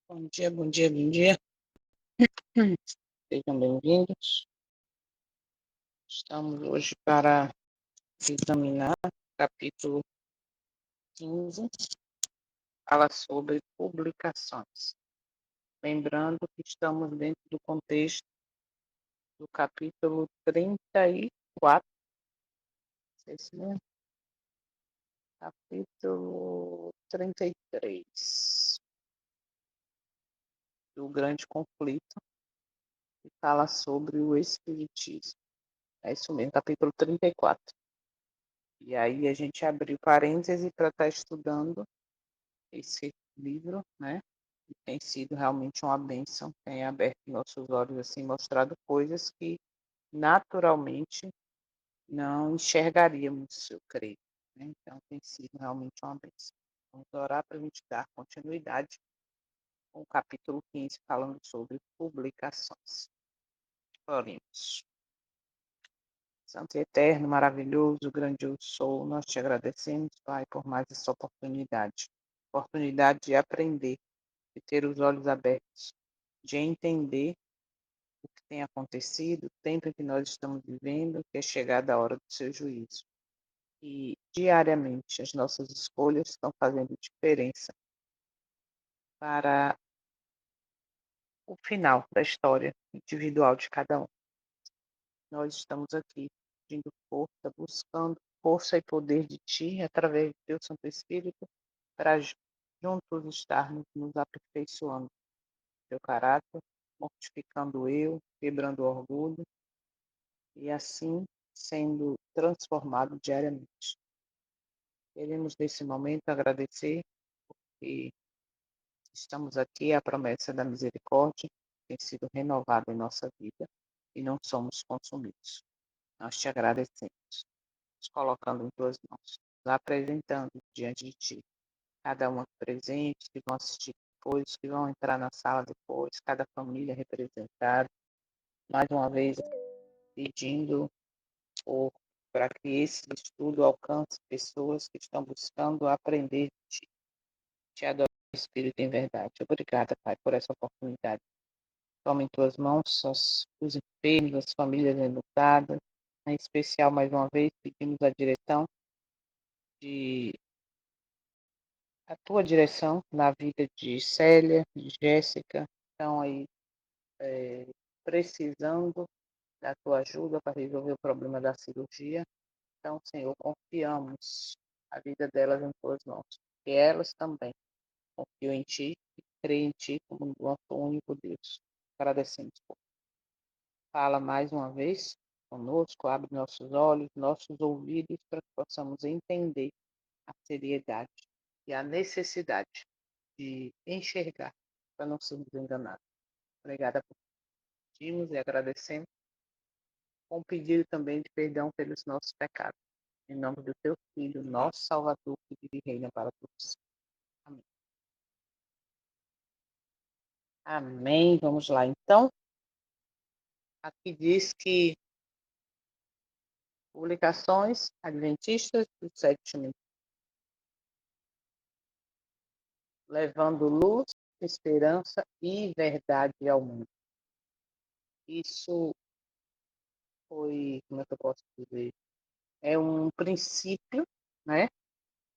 Bom dia, bom dia, bom dia. Sejam bem-vindos. Estamos hoje para examinar o capítulo 15, fala sobre publicações. Lembrando que estamos dentro do contexto do capítulo 34, não sei se lembra? Capítulo 33 do Grande Conflito, que fala sobre o Espiritismo. É isso mesmo, capítulo 34. E aí a gente abriu parêntese para estar estudando esse livro, né? E tem sido realmente uma bênção, tem aberto nossos olhos, assim, mostrado coisas que naturalmente não enxergaríamos, eu creio, né? Então tem sido realmente uma bênção. Vamos orar para a gente dar continuidade com o capítulo 15, falando sobre publicações. Oremos. Santo e eterno, maravilhoso, grandioso sou, nós te agradecemos, Pai, por mais essa oportunidade de aprender, de ter os olhos abertos, de entender o que tem acontecido, o tempo em que nós estamos vivendo, que é chegada a hora do seu juízo. E diariamente as nossas escolhas estão fazendo diferença para o final da história individual de cada um. Nós estamos aqui pedindo força, buscando força e poder de Ti, através do Teu Santo Espírito, para juntos estarmos nos aperfeiçoando Teu caráter, mortificando o eu, quebrando o orgulho e assim sendo transformado diariamente. Queremos nesse momento agradecer que estamos aqui, a promessa da misericórdia tem sido renovada em nossa vida e não somos consumidos. Nós te agradecemos, nos colocando em tuas mãos, nos apresentando diante de ti, cada um aqui presente, que vão assistir depois, que vão entrar na sala depois, cada família representada, mais uma vez pedindo para que esse estudo alcance pessoas que estão buscando aprender de ti, te adorar em espírito e em verdade. Obrigada, Pai, por essa oportunidade. Toma em tuas mãos os enfermos, as famílias enlutadas, em especial, mais uma vez, pedimos a direção de a tua direção na vida de Célia, de Jéssica, estão aí precisando da tua ajuda para resolver o problema da cirurgia. Então, Senhor, confiamos a vida delas em tuas mãos. E elas também confiam em Ti e creem em Ti como o nosso único Deus. Agradecemos. Fala mais uma vez conosco, abre nossos olhos, nossos ouvidos, para que possamos entender a seriedade e a necessidade de enxergar para não sermos enganados. Obrigada por pedimos e agradecemos, com pedido também de perdão pelos nossos pecados. Em nome do teu Filho, nosso Salvador, que vive e reina para todos. Amém. Amém. Vamos lá, então. Aqui diz que publicações adventistas do sétimo, levando luz, esperança e verdade ao mundo. Isso foi, como é que eu posso dizer? É um princípio, né,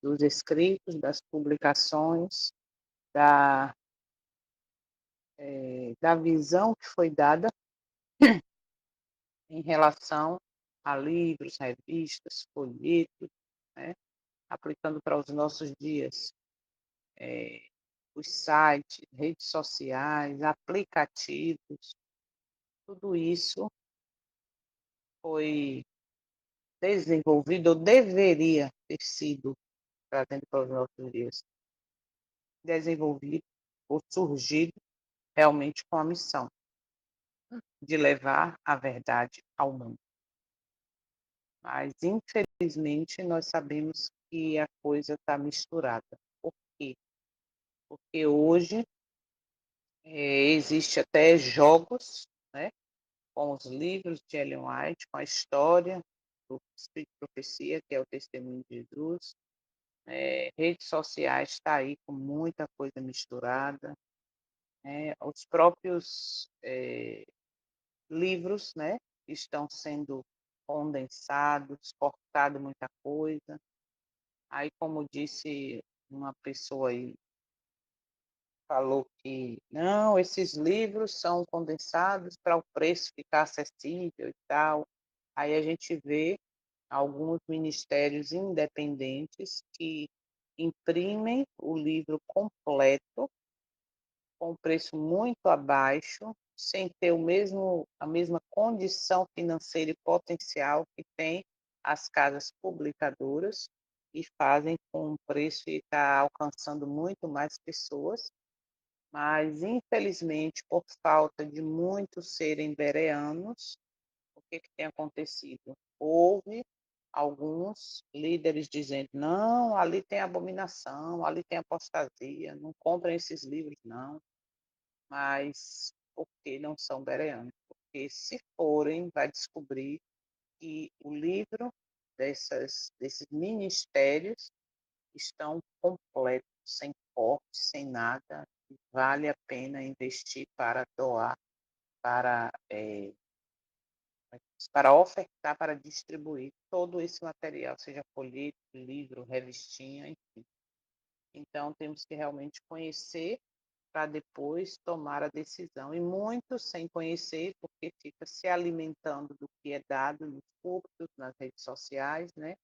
dos escritos, das publicações, da, da visão que foi dada em relação a livros, revistas, folhetos, né, aplicando para os nossos dias, os sites, redes sociais, aplicativos, tudo isso foi desenvolvido ou deveria ter sido, trazendo para os nossos dias, desenvolvido ou surgido realmente com a missão de levar a verdade ao mundo. Mas, infelizmente, nós sabemos que a coisa está misturada. Por quê? Porque hoje existe até jogos, né, com os livros de Ellen White, com a história do Espírito de Profecia, que é o testemunho de Jesus. Redes sociais está aí com muita coisa misturada. os próprios livros, né, estão sendo condensados, cortado muita coisa. Aí, como disse uma pessoa aí, falou que não, esses livros são condensados para o preço ficar acessível e tal. Aí a gente vê alguns ministérios independentes que imprimem o livro completo com preço muito abaixo, sem ter a mesma condição financeira e potencial que tem as casas publicadoras, e fazem com o preço estar alcançando muito mais pessoas, mas infelizmente, por falta de muitos serem bereanos, o que tem acontecido? Houve alguns líderes dizendo: não, ali tem abominação, ali tem apostasia, não comprem esses livros, não. Mas por que não são bereanos? Porque se forem, vai descobrir que o livro desses ministérios estão completos, sem corte, sem nada. Vale a pena investir para doar, para, para ofertar, para distribuir todo esse material, seja folheto, livro, revistinha, enfim. Então, temos que realmente conhecer para depois tomar a decisão. E muitos sem conhecer, porque fica se alimentando do que é dado nos púlpitos, nas redes sociais, né?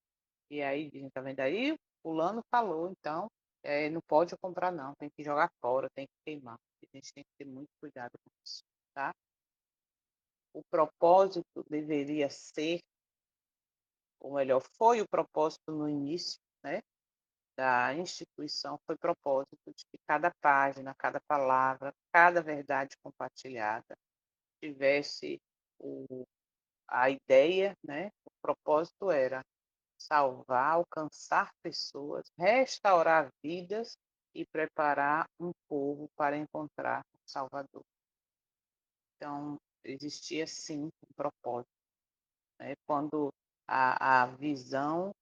E aí dizem, tá vendo aí? Fulano falou, então não pode comprar não, tem que jogar fora, tem que queimar. A gente tem que ter muito cuidado com isso, tá? O propósito deveria ser, ou melhor, foi o propósito no início, né? Da instituição, foi propósito de que cada página, cada palavra, cada verdade compartilhada tivesse a ideia, né? O propósito era salvar, alcançar pessoas, restaurar vidas e preparar um povo para encontrar o Salvador. Então, existia sim um propósito, né? Quando a visão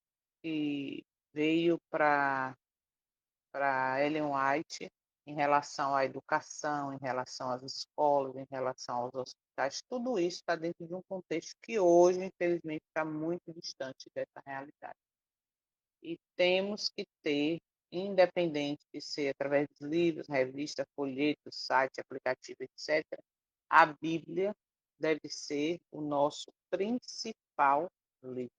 que veio para Ellen White em relação à educação, em relação às escolas, em relação aos hospitais, tudo isso está dentro de um contexto que hoje, infelizmente, está muito distante dessa realidade. E temos que ter, independente de ser através de livros, revistas, folhetos, site, aplicativo, etc., a Bíblia deve ser o nosso principal livro.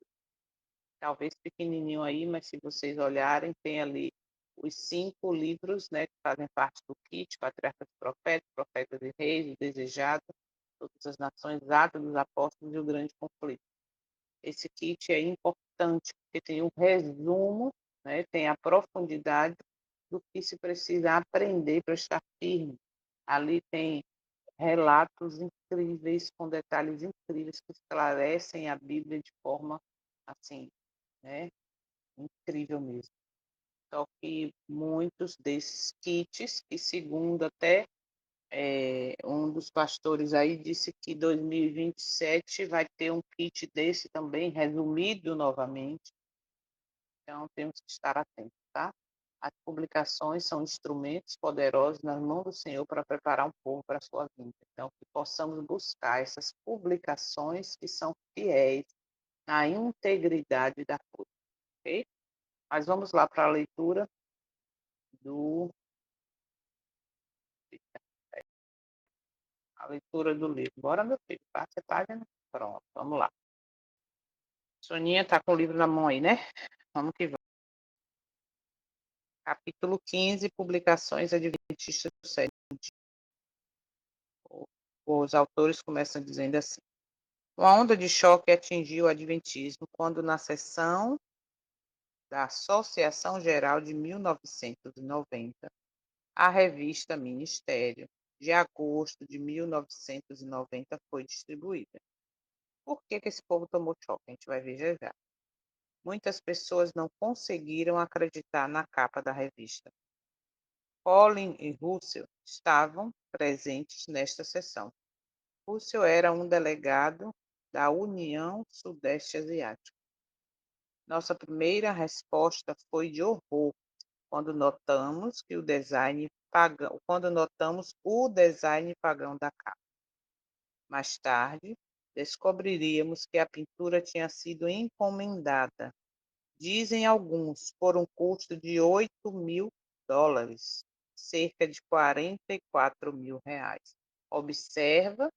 Talvez pequenininho aí, mas se vocês olharem, tem ali os 5 livros, né, que fazem parte do kit: Patriarcas e Profetas, Profetas e Reis, O Desejado, Todas as Nações, Atos dos Apóstolos e o Grande Conflito. Esse kit é importante porque tem um resumo, né, tem a profundidade do que se precisa aprender para estar firme. Ali tem relatos incríveis, com detalhes incríveis, que esclarecem a Bíblia de forma assim, né, incrível mesmo. Só que muitos desses kits, que segundo até um dos pastores aí disse que 2027 vai ter um kit desse também, resumido novamente. Então, temos que estar atentos, tá? As publicações são instrumentos poderosos nas mãos do Senhor para preparar um povo para a sua vinda. Então, que possamos buscar essas publicações que são fiéis na integridade da coisa, ok? Mas vamos lá para a leitura do do livro. Bora, meu filho, passe a página. Pronto, vamos lá. Soninha está com o livro na mão aí, né? Vamos que vamos. Capítulo 15, Publicações Adventistas do Sétimo Dia. Os autores começam dizendo assim: uma onda de choque atingiu o Adventismo quando, na sessão da Associação Geral de 1990, a revista Ministério, de agosto de 1990, foi distribuída. Por que esse povo tomou choque? A gente vai ver já já. Muitas pessoas não conseguiram acreditar na capa da revista. Colin e Russell estavam presentes nesta sessão. Russell era um delegado da União Sudeste Asiática. Nossa primeira resposta foi de horror quando notamos que o design pagão, quando notamos o design pagão da capa. Mais tarde, descobriríamos que a pintura tinha sido encomendada, dizem alguns, por um custo de $8.000, cerca de R$ 44.000. Observa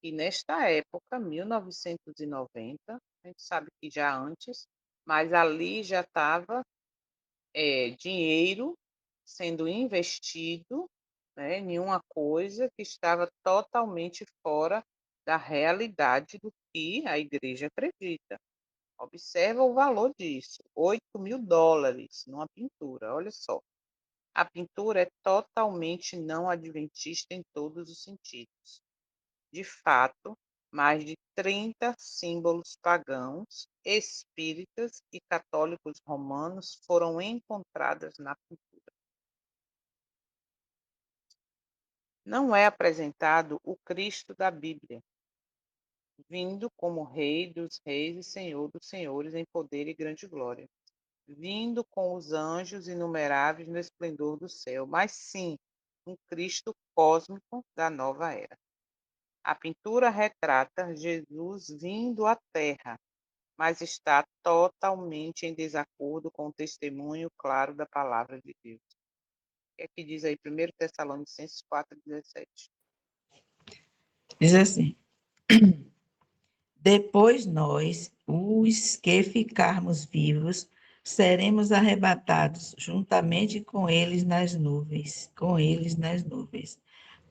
que nesta época, 1990, a gente sabe que já antes, mas ali já estava dinheiro sendo investido, né, em uma coisa que estava totalmente fora da realidade do que a igreja acredita. Observa o valor disso, $8.000 numa pintura, olha só. A pintura é totalmente não adventista em todos os sentidos. De fato, mais de 30 símbolos pagãos, espíritas e católicos romanos foram encontrados na pintura. Não é apresentado o Cristo da Bíblia, vindo como Rei dos Reis e Senhor dos Senhores em poder e grande glória, vindo com os anjos inumeráveis no esplendor do céu, mas sim um Cristo cósmico da nova era. A pintura retrata Jesus vindo à Terra, mas está totalmente em desacordo com o testemunho claro da palavra de Deus. O que é que diz aí 1 Tessalonicenses 4,17? Diz assim: depois nós, os que ficarmos vivos, seremos arrebatados juntamente com eles nas nuvens,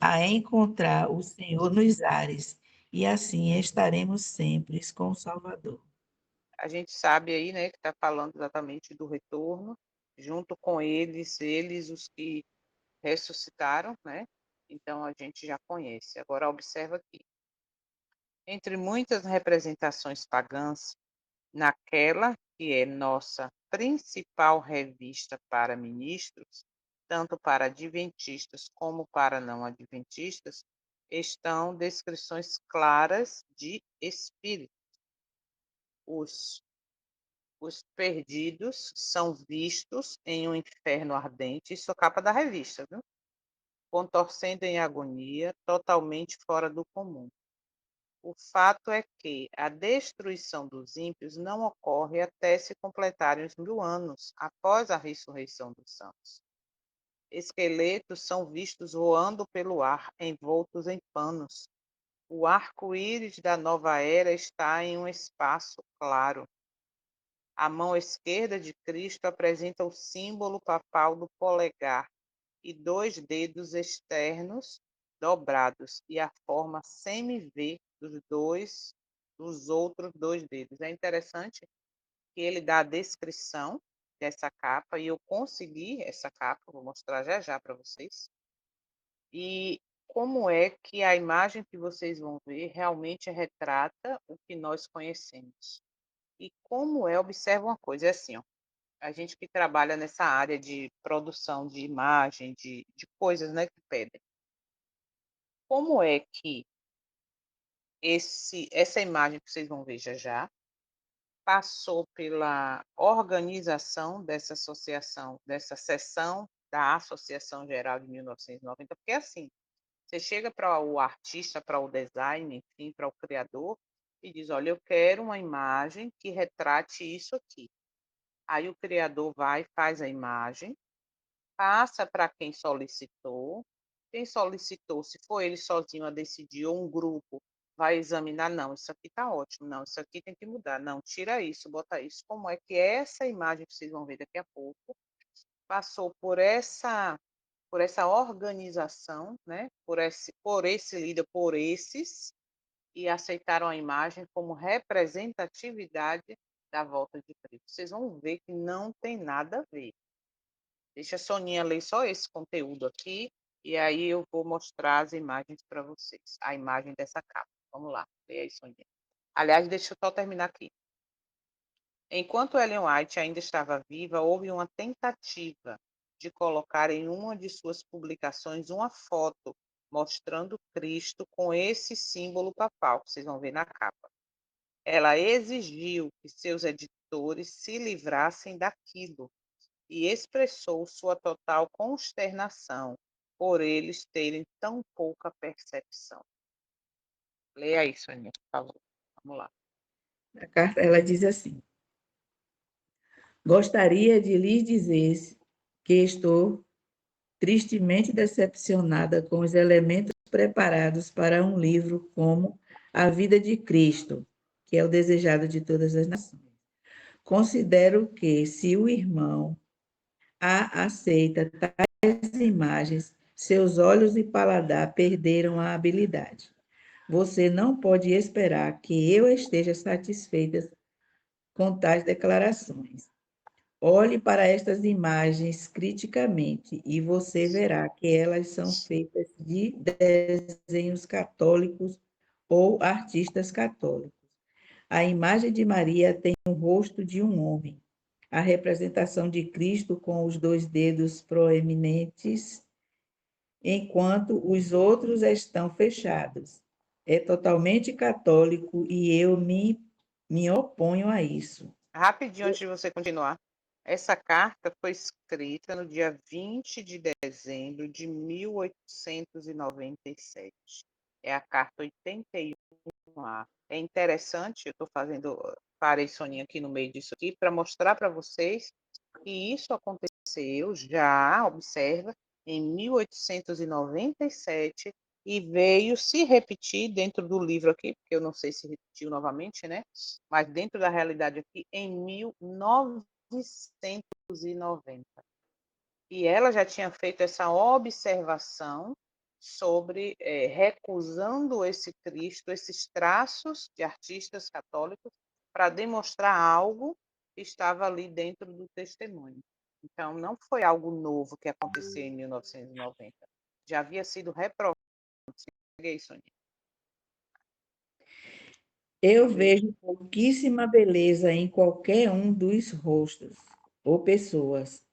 a encontrar o Senhor nos ares, e assim estaremos sempre com o Salvador. A gente sabe aí, né, que está falando exatamente do retorno, junto com eles os que ressuscitaram, né? Então a gente já conhece. Agora observa aqui. Entre muitas representações pagãs, naquela que é nossa principal revista para ministros, tanto para adventistas como para não adventistas, estão descrições claras de espíritos. Os, os perdidos são vistos em um inferno ardente, isso é a capa da revista, viu? Contorcendo em agonia, totalmente fora do comum. O fato é que a destruição dos ímpios não ocorre até se completarem os 1.000 anos após a ressurreição dos santos. Esqueletos são vistos voando pelo ar, envoltos em panos. O arco-íris da nova era está em um espaço claro. A mão esquerda de Cristo apresenta o símbolo papal do polegar e 2 dedos externos dobrados e a forma semi-V dos outros 2 dedos. É interessante que ele dá a descrição dessa capa e eu consegui essa capa, vou mostrar já já para vocês. E como é que a imagem que vocês vão ver realmente retrata o que nós conhecemos. E como observa uma coisa, é assim, ó, a gente que trabalha nessa área de produção de imagem, de coisas, né, que pedem. Como é que essa imagem que vocês vão ver já já passou pela organização dessa associação, dessa seção da Associação Geral de 1990? Porque assim, você chega para o artista, para o design, enfim, para o criador e diz, olha, eu quero uma imagem que retrate isso aqui. Aí o criador vai, faz a imagem, passa para quem solicitou. Quem solicitou, se for ele sozinho a decidir, ou um grupo, vai examinar, não, isso aqui está ótimo, não, isso aqui tem que mudar, não, tira isso, bota isso. Como é que essa imagem que vocês vão ver daqui a pouco passou por essa organização, né? Por esse líder, por esses, e aceitaram a imagem como representatividade da volta de Cristo. Vocês vão ver que não tem nada a ver. Deixa a Soninha ler só esse conteúdo aqui, e aí eu vou mostrar as imagens para vocês. A imagem dessa capa. Vamos lá, lê aí, Soninha. Aliás, deixa eu só terminar aqui. Enquanto Ellen White ainda estava viva, houve uma tentativa de colocar em uma de suas publicações uma foto mostrando Cristo com esse símbolo papal, que vocês vão ver na capa. Ela exigiu que seus editores se livrassem daquilo, e expressou sua total consternação por eles terem tão pouca percepção. Leia aí, Soninha, por favor. Vamos lá. A carta, ela diz assim: gostaria de lhes dizer que estou tristemente decepcionada com os elementos preparados para um livro como A Vida de Cristo, que é o desejado de todas as nações. Considero que, se o irmão a aceita tais imagens, seus olhos e paladar perderam a habilidade. Você não pode esperar que eu esteja satisfeita com tais declarações. Olhe para estas imagens criticamente e você verá que elas são feitas de desenhos católicos ou artistas católicos. A imagem de Maria tem o rosto de um homem. A representação de Cristo com os dois dedos proeminentes, enquanto os outros estão fechados. É totalmente católico e eu me oponho a isso. Rapidinho, antes de você continuar. Essa carta foi escrita no dia 20 de dezembro de 1897. É a carta 81A. É interessante, eu estou fazendo, parei Soninha aqui no meio disso aqui, para mostrar para vocês que isso aconteceu já, observa, em 1897 e veio se repetir dentro do livro aqui, porque eu não sei se repetiu novamente, né? Mas dentro da realidade aqui, em 1990. E ela já tinha feito essa observação sobre recusando esse Cristo, esses traços de artistas católicos, para demonstrar algo que estava ali dentro do testemunho. Então, não foi algo novo que aconteceu em 1990. Já havia sido reprovado. Segue aí, Sonia. Eu vejo pouquíssima beleza em qualquer um dos rostos ou pessoas.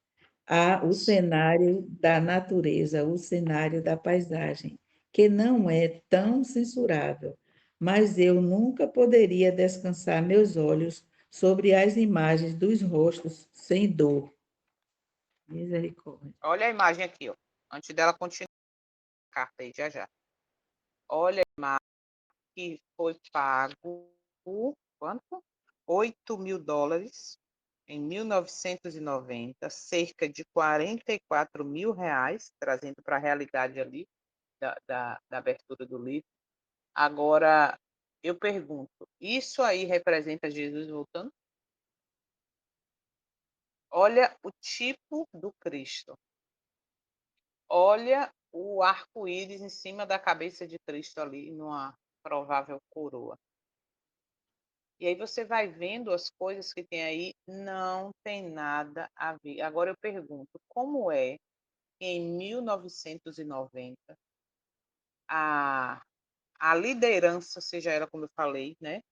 Há o cenário da natureza, o cenário da paisagem, que não é tão censurável, mas eu nunca poderia descansar meus olhos sobre as imagens dos rostos sem dor. Misericórdia. Olha a imagem aqui, ó. Antes dela continuar a carta aí, já já. Olha a imagem que foi pago, quanto? $8.000 em 1990, cerca de R$ 44.000, trazendo para a realidade ali da abertura do livro. Agora, eu pergunto, isso aí representa Jesus voltando? Olha o tipo do Cristo. Olha o arco-íris em cima da cabeça de Cristo ali, numa provável coroa. E aí você vai vendo as coisas que tem aí, não tem nada a ver. Agora eu pergunto, como é que em 1990 a, a liderança, seja ela como eu falei, né?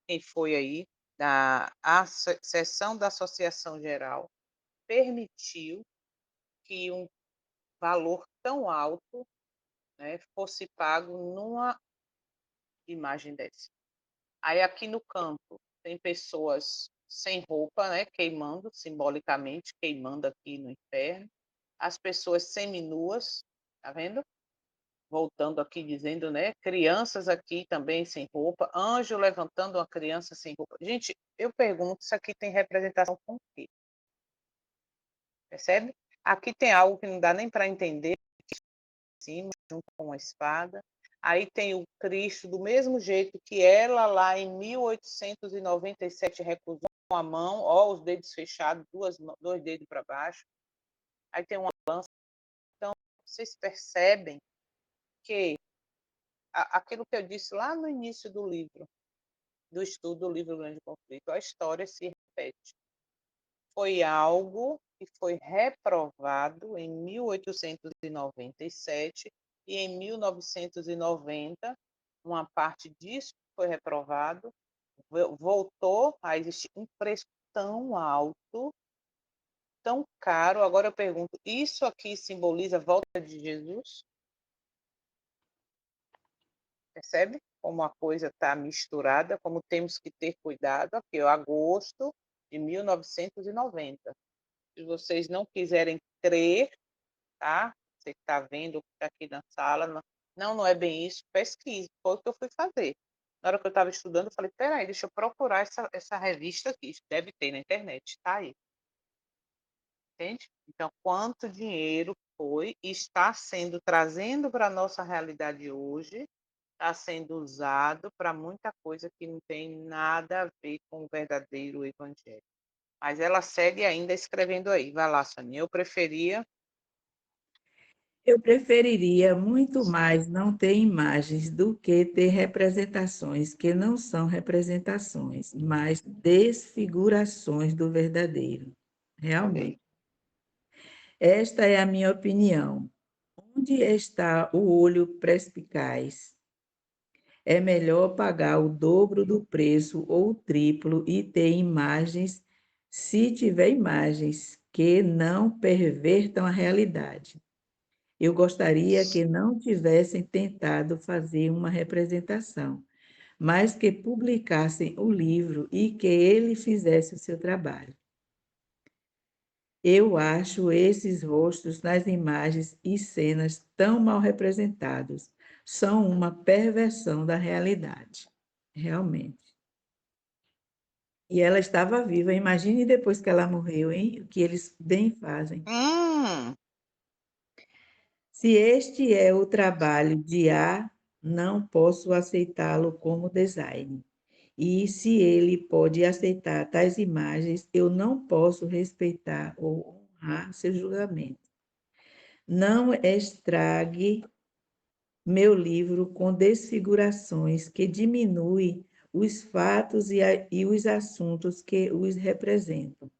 Quem foi aí, a seção da Associação Geral, permitiu que um valor tão alto, né, fosse pago numa imagem dessa. Aí aqui no campo tem pessoas sem roupa, né, queimando, simbolicamente, queimando aqui no inferno. As pessoas seminuas, tá vendo? Voltando aqui dizendo, né, crianças aqui também sem roupa, anjo levantando uma criança sem roupa. Gente, eu pergunto, isso aqui tem representação com o quê? Percebe? Aqui tem algo que não dá nem para entender, cima, junto com a espada. Aí tem o Cristo, do mesmo jeito que ela lá em 1897 recusou a mão, ó, os dedos fechados, dois dedos para baixo. Aí tem uma lança. Então, vocês percebem que aquilo que eu disse lá no início do livro, do estudo do livro Grande Conflito, a história se repete. Foi algo que foi reprovado em 1897 e em 1990, uma parte disso foi reprovado, voltou a existir um preço tão alto, tão caro. Agora eu pergunto, isso aqui simboliza a volta de Jesus? Percebe como a coisa está misturada, como temos que ter cuidado? Aqui, ó, agosto de 1990. Se vocês não quiserem crer, tá? Você que está vendo, que está aqui na sala, não é bem isso, pesquise. Foi o que eu fui fazer. Na hora que eu estava estudando, eu falei, peraí, deixa eu procurar essa revista aqui. Deve ter na internet, tá aí. Entende? Então, quanto dinheiro foi e está sendo trazendo para a nossa realidade hoje, está sendo usado para muita coisa que não tem nada a ver com o verdadeiro evangelho. Mas ela segue ainda escrevendo aí. Vai lá, Sonia. Eu preferiria muito mais não ter imagens do que ter representações que não são representações, mas desfigurações do verdadeiro. Olha aí. Realmente. Esta é a minha opinião. Onde está o olho perspicaz? É melhor pagar o dobro do preço ou o triplo e ter imagens, se tiver imagens que não pervertam a realidade. Eu gostaria que não tivessem tentado fazer uma representação, mas que publicassem o livro e que ele fizesse o seu trabalho. Eu acho esses rostos nas imagens e cenas tão mal representados. São uma perversão da realidade, realmente. E ela estava viva. Imagine depois que ela morreu, hein? O que eles bem fazem. Hum, Se este é o trabalho de A, não posso aceitá-lo como design. E se ele pode aceitar tais imagens, eu não posso respeitar ou honrar seu julgamento. Não estrague meu livro com desfigurações que diminuem os fatos e os assuntos que os representam.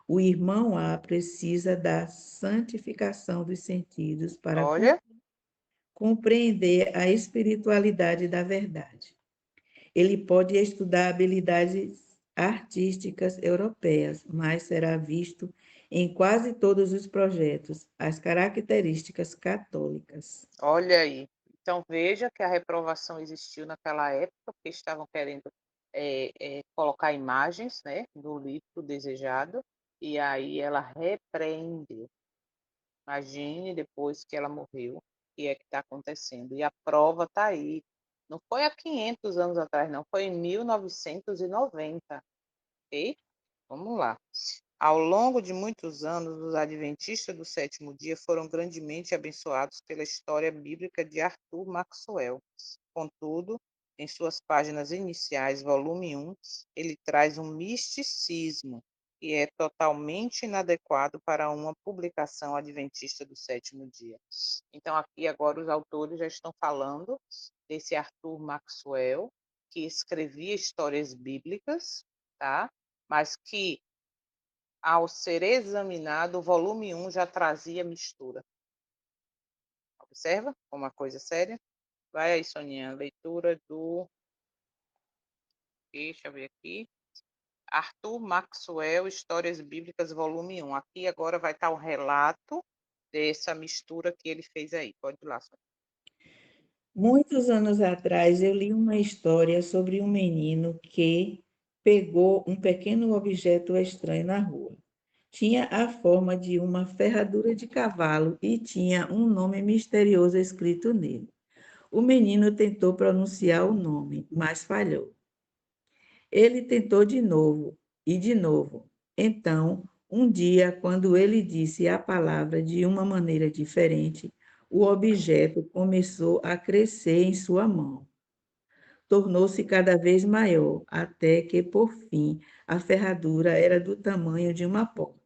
O irmão A precisa da santificação dos sentidos para olha, compreender a espiritualidade da verdade. Ele pode estudar habilidades artísticas europeias, mas será visto em quase todos os projetos as características católicas. olha aí. Então veja que a reprovação existiu naquela época, porque estavam querendo colocar imagens, né, do livro desejado, e aí ela repreendeu. Imagine depois que ela morreu, o que é que está acontecendo. E a prova está aí. Não foi há 500 anos atrás, não, foi em 1990, ok? Vamos lá. Ao longo de muitos anos, os adventistas do sétimo dia foram grandemente abençoados pela história bíblica de Arthur Maxwell. Contudo, em suas páginas iniciais, volume 1, ele traz um misticismo que é totalmente inadequado para uma publicação adventista do sétimo dia. Então, aqui agora os autores já estão falando desse Arthur Maxwell, que escrevia histórias bíblicas, tá? Mas que ao ser examinado, o volume 1 já trazia mistura. Observa como uma coisa séria? Vai aí, Soninha, leitura do. Deixa eu ver aqui. Arthur Maxwell, Histórias Bíblicas, volume 1. Aqui agora vai estar o relato dessa mistura que ele fez aí. Pode ir lá, Soninha. Muitos anos atrás, eu li uma história sobre um menino que pegou um pequeno objeto estranho na rua. Tinha a forma de uma ferradura de cavalo e tinha um nome misterioso escrito nele. O menino tentou pronunciar o nome, mas falhou. Ele tentou de novo e de novo. Então, um dia, quando ele disse a palavra de uma maneira diferente, o objeto começou a crescer em sua mão. Tornou-se cada vez maior, até que, por fim, a ferradura era do tamanho de uma porta.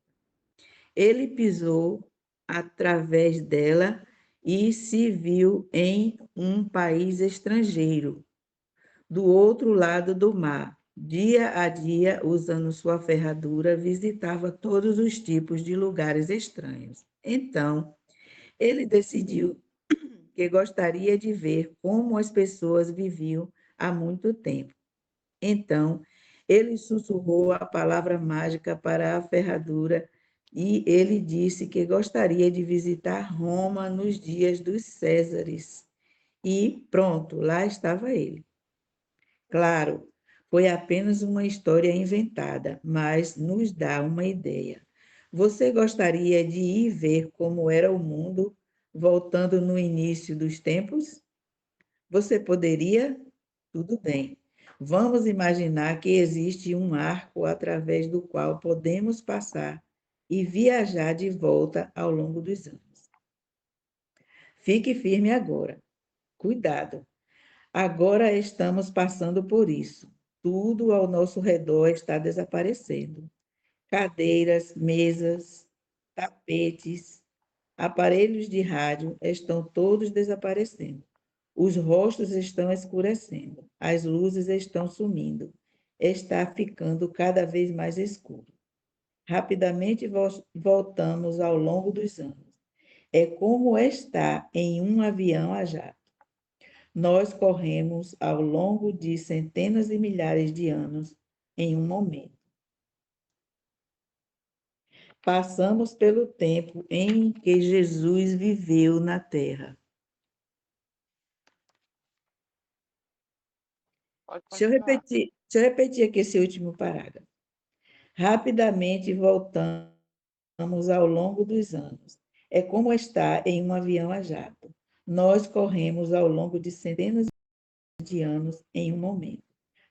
Ele pisou através dela e se viu em um país estrangeiro, do outro lado do mar. Dia a dia, usando sua ferradura, visitava todos os tipos de lugares estranhos. Então, ele decidiu que gostaria de ver como as pessoas viviam há muito tempo. Então, ele sussurrou a palavra mágica para a ferradura e ele disse que gostaria de visitar Roma nos dias dos Césares. E pronto, lá estava ele. Claro, foi apenas uma história inventada, mas nos dá uma ideia. Você gostaria de ir ver como era o mundo voltando no início dos tempos? Você poderia? Tudo bem. Vamos imaginar que existe um arco através do qual podemos passar e viajar de volta ao longo dos anos. Fique firme agora. Cuidado. Agora estamos passando por isso. Tudo ao nosso redor está desaparecendo. Cadeiras, mesas, tapetes, aparelhos de rádio estão todos desaparecendo. Os rostos estão escurecendo, as luzes estão sumindo. Está ficando cada vez mais escuro. Rapidamente voltamos ao longo dos anos. É como estar em um avião a jato. Nós corremos ao longo de centenas e milhares de anos em um momento. Passamos pelo tempo em que Jesus viveu na terra. Pode continuar. Deixa eu repetir aqui esse último parágrafo. Rapidamente voltamos ao longo dos anos. É como estar em um avião a jato. Nós corremos ao longo de centenas de anos em um momento.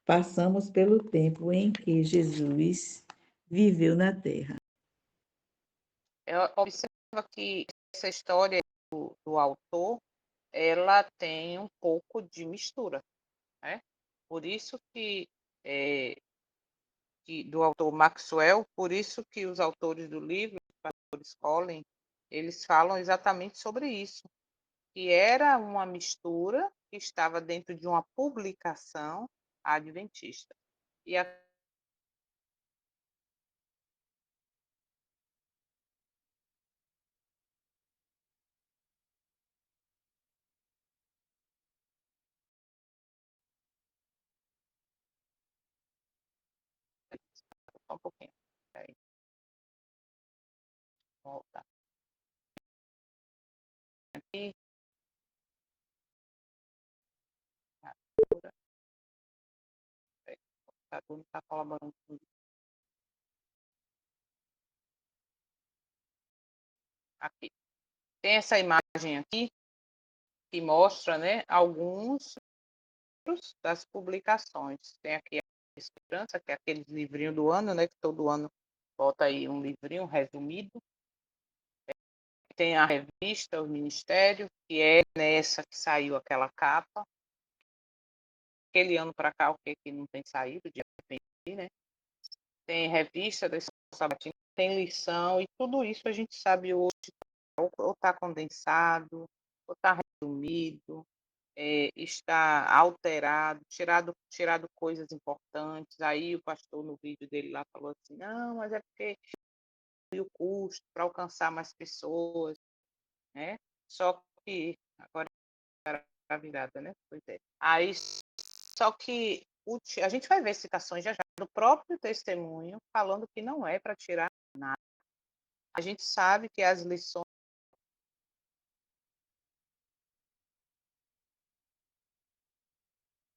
Passamos pelo tempo em que Jesus viveu na terra. Observa que essa história do autor, ela tem um pouco de mistura, né? Por isso que do autor Maxwell, por isso que os autores do livro, os pastores Colin, eles falam exatamente sobre isso, que era uma mistura que estava dentro de uma publicação adventista. E a só um pouquinho. Aí, volta. Aqui, o computador não está colaborando com isso. Aqui. Tem essa imagem aqui que mostra, né, alguns das publicações. Tem aqui a Esperança, que é aquele livrinho do ano, né, que todo ano bota aí um livrinho resumido. Tem a revista, o Ministério, que é nessa que saiu aquela capa. Aquele ano para cá, o que não tem saído, de repente, né? Tem revista da Escola Sabatina, tem lição, e tudo isso a gente sabe hoje, ou está condensado, ou está resumido, está alterado, tirado coisas importantes. Aí o pastor no vídeo dele lá falou assim, não, mas é porque o custo para alcançar mais pessoas, né? Só que agora a virada, né? Pois é. Aí só que a gente vai ver citações já do próprio testemunho falando que não é para tirar nada. A gente sabe que as lições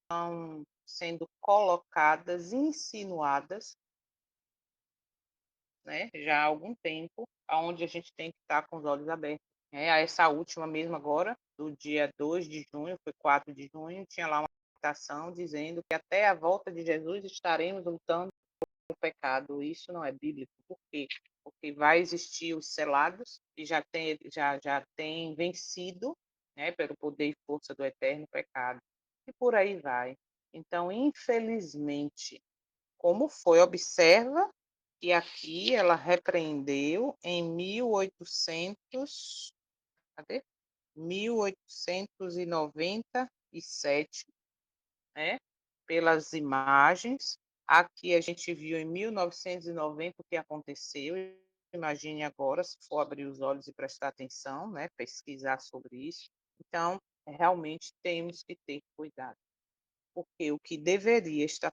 estão sendo colocadas, insinuadas, né, já há algum tempo, aonde a gente tem que estar com os olhos abertos. Essa última mesmo agora, do dia 2 de junho, foi 4 de junho, tinha lá uma citação dizendo que até a volta de Jesus estaremos lutando com o pecado. Isso não é bíblico. Por quê? Porque vai existir os selados, e já tem vencido, né, pelo poder e força do eterno pecado. E por aí vai. Então, infelizmente, como foi, observa que aqui ela repreendeu em 1800, cadê? 1897, né? Pelas imagens. Aqui a gente viu em 1990 o que aconteceu. Imagine agora, se for abrir os olhos e prestar atenção, né? Pesquisar sobre isso. Então, realmente temos que ter cuidado, porque o que deveria estar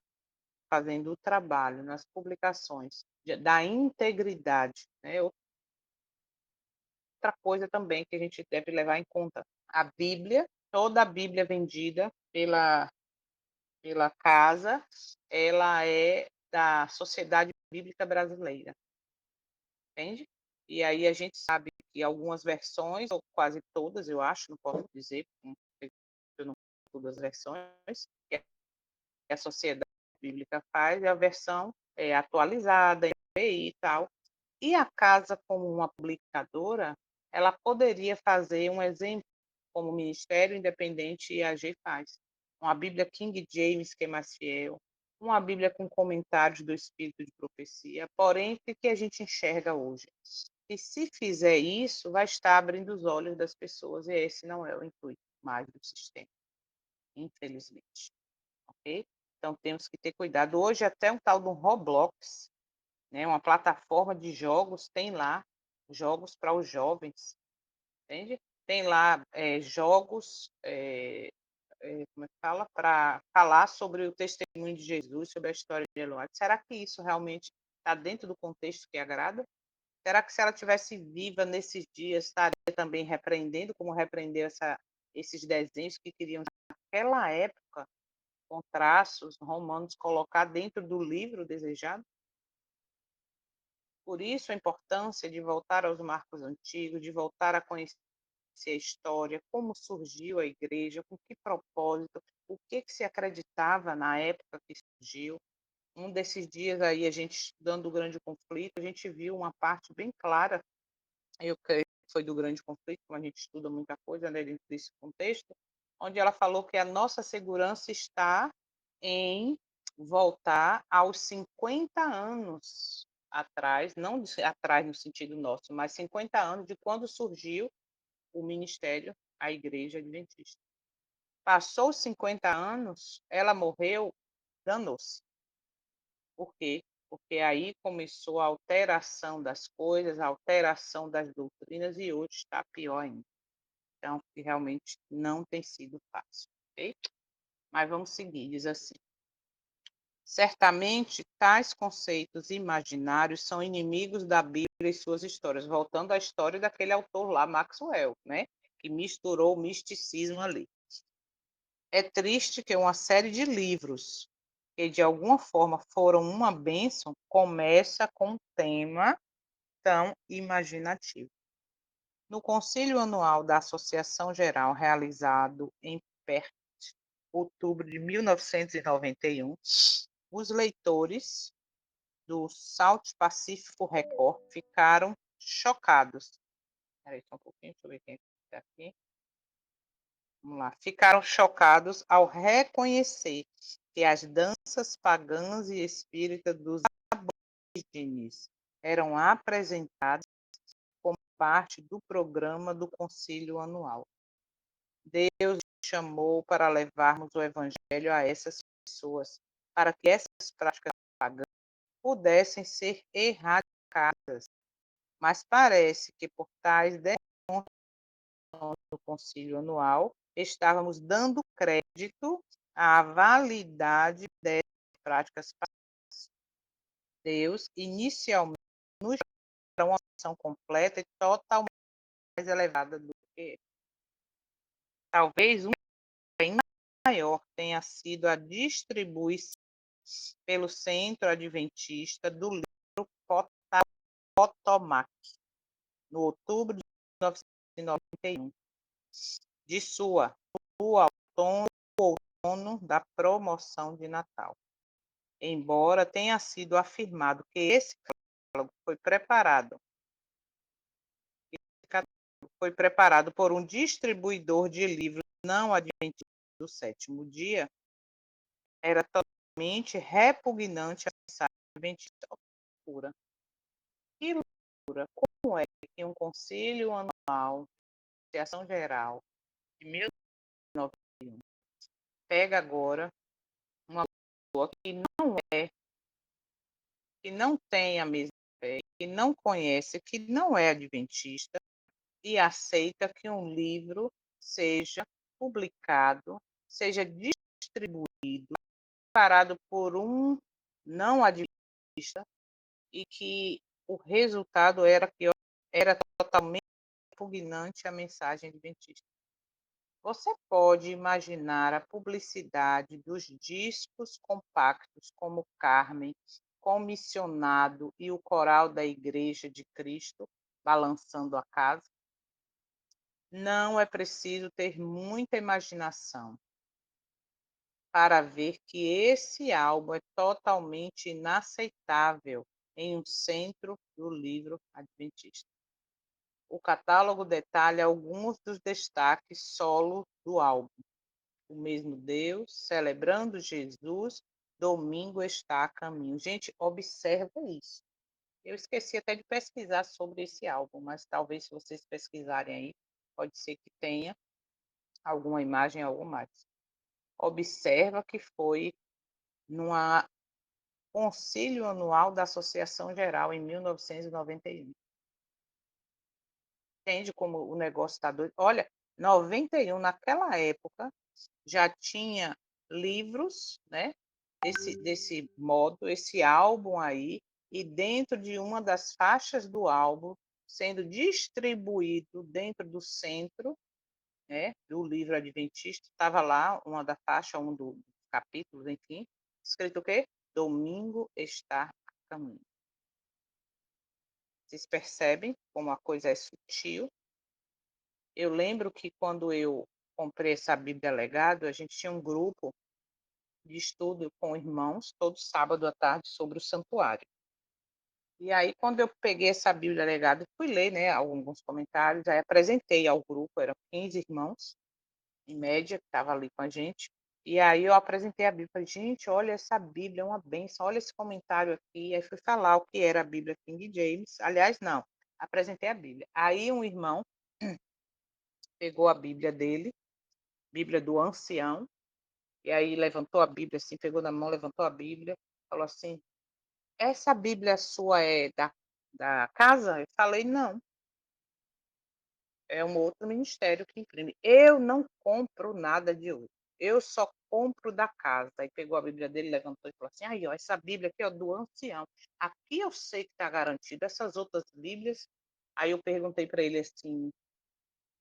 fazendo o trabalho nas publicações da integridade, né? Outra coisa também que a gente deve levar em conta, a Bíblia, toda a Bíblia vendida pela casa, ela é da Sociedade Bíblica Brasileira. entende? E aí a gente sabe que algumas versões, ou quase todas, eu acho, não posso dizer, porque eu não sei todas as versões, que a Sociedade Bíblica faz, é a versão atualizada, NVI e tal. E a casa, como uma publicadora, ela poderia fazer um exemplo, como o Ministério Independente IAG faz. Uma Bíblia King James, que é mais fiel, uma Bíblia com comentários do Espírito de Profecia, porém, o que a gente enxerga hoje? E se fizer isso, vai estar abrindo os olhos das pessoas, e esse não é o intuito mais do sistema, infelizmente. Ok? Então, temos que ter cuidado. Hoje, até um tal do Roblox, né, uma plataforma de jogos, tem lá jogos para os jovens, entende? Tem lá jogos, como é que fala? Para falar sobre o testemunho de Jesus, sobre a história de Eloá. Será que isso realmente está dentro do contexto que agrada? Será que se ela tivesse viva nesses dias, estaria também repreendendo, como repreendeu esses desenhos que queriam, naquela época, com traços romanos, colocar dentro do livro desejado? Por isso a importância de voltar aos marcos antigos, de voltar a conhecer a história, como surgiu a igreja, com que propósito, o que se acreditava na época que surgiu. Um desses dias aí, a gente estudando o grande conflito, a gente viu uma parte bem clara, eu creio que foi do grande conflito, como a gente estuda muita coisa, né, dentro desse contexto, onde ela falou que a nossa segurança está em voltar aos 50 anos atrás, não atrás no sentido nosso, mas 50 anos de quando surgiu o ministério, a igreja adventista. Passou os 50 anos, ela morreu, danou-se. Por quê? Porque aí começou a alteração das coisas, a alteração das doutrinas, e hoje está pior ainda. Então, que realmente não tem sido fácil, ok? Mas vamos seguir, diz assim. Certamente, tais conceitos imaginários são inimigos da Bíblia e suas histórias. Voltando à história daquele autor lá, Maxwell, né? Que misturou o misticismo ali. É triste que uma série de livros que, de alguma forma, foram uma bênção, começa com um tema tão imaginativo. No Concílio Anual da Associação Geral, realizado em Perth, outubro de 1991, os leitores do South Pacific Record ficaram chocados. Espera aí só um pouquinho, deixa eu ver quem está aqui. Vamos lá. Ficaram chocados ao reconhecer que as danças pagãs e espíritas dos aborígenes eram apresentadas como parte do programa do concílio anual. Deus chamou para levarmos o evangelho a essas pessoas, para que essas práticas pagãs pudessem ser erradicadas. Mas parece que por tais demonstrações do concílio anual, estávamos dando crédito à validade dessas práticas pagãs. Deus, inicialmente, nos dá uma missão completa e totalmente mais elevada do que talvez um bem maior tenha sido a distribuição pelo Centro Adventista do livro Potomac, no outubro de 1991, de sua outono da promoção de Natal. Embora tenha sido afirmado que esse catálogo foi preparado por um distribuidor de livros não adventistas do sétimo dia, era totalmente repugnante a mensagem adventista pura. Que loucura! Como é que um concílio anual de ação geral de 1991 pega agora uma pessoa que não tem a mesma fé, que não conhece, que não é adventista, e aceita que um livro seja publicado, seja distribuído, parado por um não adventista, e que o resultado era totalmente repugnante à mensagem adventista. Você pode imaginar a publicidade dos discos compactos como Carmen, comissionado e o coral da Igreja de Cristo balançando a casa. Não é preciso ter muita imaginação para ver que esse álbum é totalmente inaceitável em um centro do livro adventista. O catálogo detalha alguns dos destaques solo do álbum. O mesmo Deus, celebrando Jesus, domingo está a caminho. Gente, observa isso. Eu esqueci até de pesquisar sobre esse álbum, mas talvez se vocês pesquisarem aí, pode ser que tenha alguma imagem, algo mais. Observa que foi numa concílio anual da Associação Geral em 1991. Entende como o negócio está doido? Olha, 91, naquela época, já tinha livros, né? Desse modo, esse álbum aí, e dentro de uma das faixas do álbum, sendo distribuído dentro do centro, né, do livro adventista, estava lá uma da faixa, um dos capítulos, enfim, escrito o quê? Domingo está a caminho. Vocês percebem como a coisa é sutil? Eu lembro que quando eu comprei essa Bíblia Legado, a gente tinha um grupo de estudo com irmãos, todo sábado à tarde, sobre o santuário. E aí, quando eu peguei essa Bíblia Legado, fui ler, né, alguns comentários, aí apresentei ao grupo, eram 15 irmãos, em média, que estavam ali com a gente. E aí eu apresentei a Bíblia, falei, gente, olha essa Bíblia, é uma bênção, olha esse comentário aqui. Aí fui falar o que era a Bíblia King James. Aliás, não, apresentei a Bíblia. Aí um irmão pegou a Bíblia dele, Bíblia do ancião, e aí levantou a Bíblia assim, pegou na mão, levantou a Bíblia, falou assim, essa Bíblia sua é da casa? Eu falei, não, é um outro ministério que imprime. Eu não compro nada de outro. Eu só compro da casa. Aí pegou a Bíblia dele, levantou e falou assim: aí, ó, essa Bíblia aqui, ó, do ancião. Aqui eu sei que está garantido. Essas outras Bíblias. Aí eu perguntei para ele assim: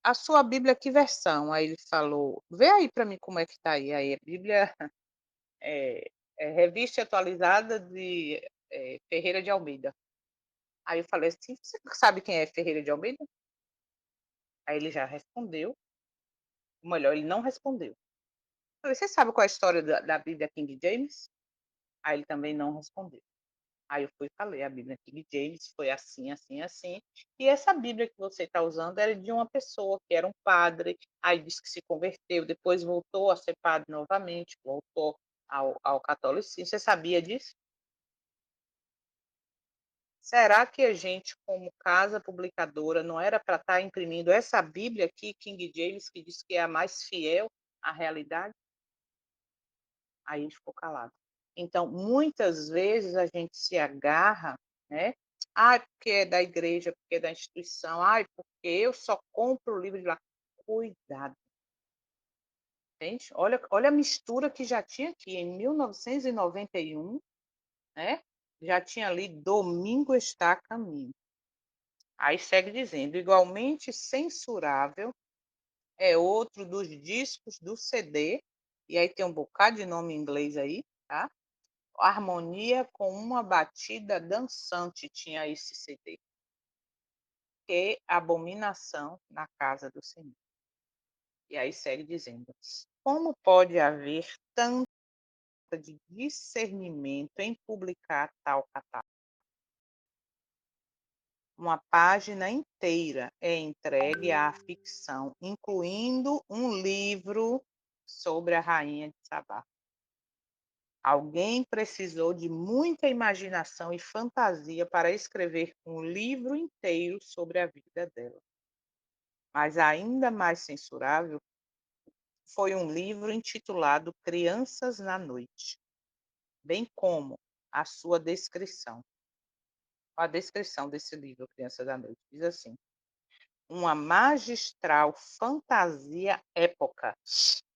a sua Bíblia, que versão? Aí ele falou: vê aí para mim como é que está aí. Aí a Bíblia é revista atualizada de Ferreira de Almeida. Aí eu falei assim: você sabe quem é Ferreira de Almeida? Aí ele já respondeu. Ou melhor, ele não respondeu. Falei, você sabe qual é a história da Bíblia King James? Aí ele também não respondeu. Aí eu fui e falei, a Bíblia King James foi assim, assim, assim. E essa Bíblia que você está usando era de uma pessoa que era um padre, aí disse que se converteu, depois voltou a ser padre novamente, voltou ao catolicismo. Você sabia disso? Será que a gente, como casa publicadora, não era para estar imprimindo essa Bíblia aqui, King James, que diz que é a mais fiel à realidade? Aí a gente ficou calado. Então, muitas vezes a gente se agarra, né? Ai, porque é da igreja, porque é da instituição, ai, porque eu só compro o livro de lá. Cuidado, gente. Olha a mistura que já tinha aqui em 1991, né? Já tinha ali Domingo está a caminho. Aí segue dizendo, igualmente censurável é outro dos discos do CD, e aí tem um bocado de nome em inglês aí, tá? Harmonia com uma batida dançante tinha esse CD. Que abominação na casa do Senhor. E aí segue dizendo: como pode haver tanta de discernimento em publicar tal catálogo? Uma página inteira é entregue à ficção, incluindo um livro sobre a rainha de Sabá. Alguém precisou de muita imaginação e fantasia para escrever um livro inteiro sobre a vida dela. Mas ainda mais censurável foi um livro intitulado Crianças na Noite, bem como a sua descrição. A descrição desse livro, Crianças da Noite, diz assim: uma magistral fantasia época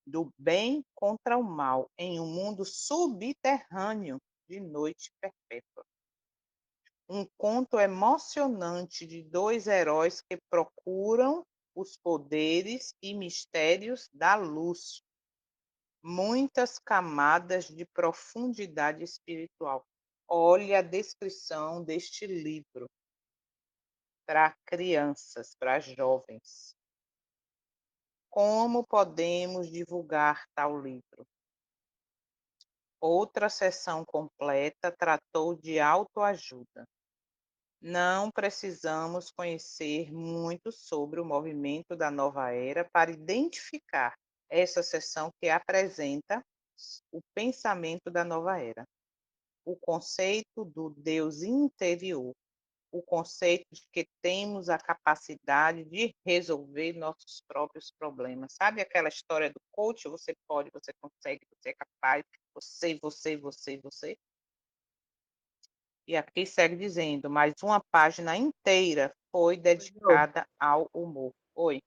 do bem contra o mal em um mundo subterrâneo de noite perpétua. Um conto emocionante de dois heróis que procuram os poderes e mistérios da luz. Muitas camadas de profundidade espiritual. Olhe a descrição deste livro para crianças, para jovens. Como podemos divulgar tal livro? Outra seção completa tratou de autoajuda. Não precisamos conhecer muito sobre o movimento da nova era para identificar essa seção que apresenta o pensamento da nova era, o conceito do Deus interior, o conceito de que temos a capacidade de resolver nossos próprios problemas. Sabe aquela história do coach? Você pode, você consegue, você é capaz, você. E aqui segue dizendo, mais uma página inteira foi dedicada ao humor. Oi.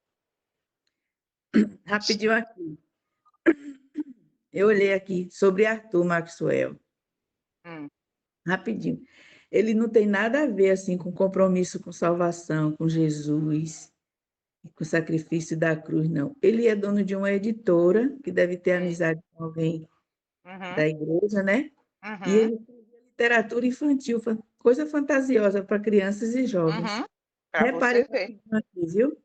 Rapidinho aqui. Eu olhei aqui sobre Arthur Maxwell. Hum, Rapidinho. Ele não tem nada a ver assim com compromisso com salvação, com Jesus, com o sacrifício da cruz, não. Ele é dono de uma editora que deve ter hum, amizade com alguém uhum, da igreja, né? E uhum, ele escrevia literatura infantil, coisa fantasiosa para crianças e jovens. uhum. Para Repare você ver. rapidinho aqui, viu?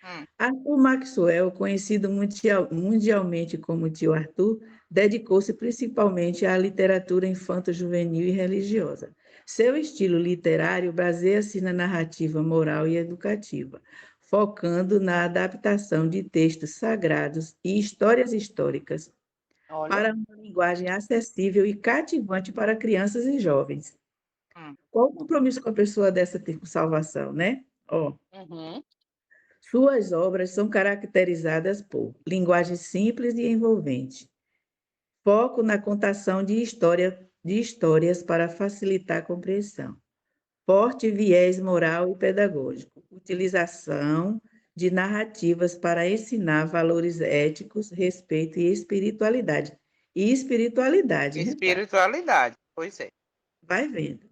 Hum, Arthur Maxwell, conhecido mundialmente como Tio Arthur, dedicou-se principalmente à literatura infanto-juvenil e religiosa. Seu estilo literário baseia-se na narrativa moral e educativa, focando na adaptação de textos sagrados e histórias históricas olha. para uma linguagem acessível e cativante para crianças e jovens. Hum, Qual o compromisso que a pessoa dessa tem com salvação, né? Ó, uhum, suas obras são caracterizadas por linguagem simples e envolvente, foco na contação de histórias para facilitar a compreensão, forte viés moral e pedagógico, utilização de narrativas para ensinar valores éticos, respeito e espiritualidade. E espiritualidade, repare, espiritualidade. Pois é. vai vendo.